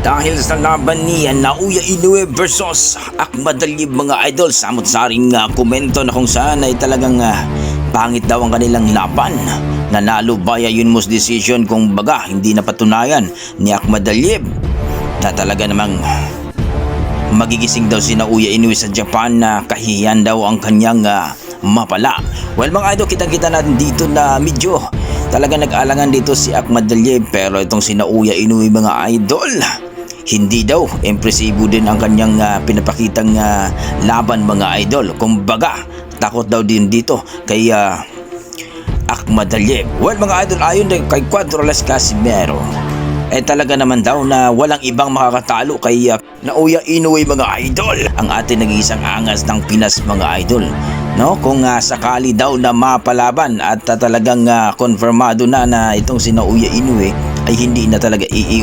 Dahil sa laban ni Naoya Inoue versus Ahmad Alib mga idol, samot-saring komento na kung saan ay talagang pangit daw ang kanilang laban. Nanalo by unanimous decision, kung baga hindi napatunayan ni Ahmad Alib na talaga namang magigising daw si Naoya Inoue sa Japan na kahihiyan daw ang kanyang mapala. Well mga idol, kitang-kita natin dito na medyo talaga nag-alangan dito si Ahmad Alib, pero itong si Naoya Inoue mga idol, hindi daw impresibo din ang kanyang pinapakitang laban mga idol. Kumbaga takot daw din dito kay Ahmad Alib. Well mga idol, ayon din kay Cuadroles Casimero, talaga naman daw na walang ibang makakatalo kay Naoya Inoue mga idol, ang ating nag-iisang angas ng Pinas mga idol. No, kung sakali daw na mapalaban at talagang konfirmado na itong si Naoya Inoue ay hindi na talaga iiwan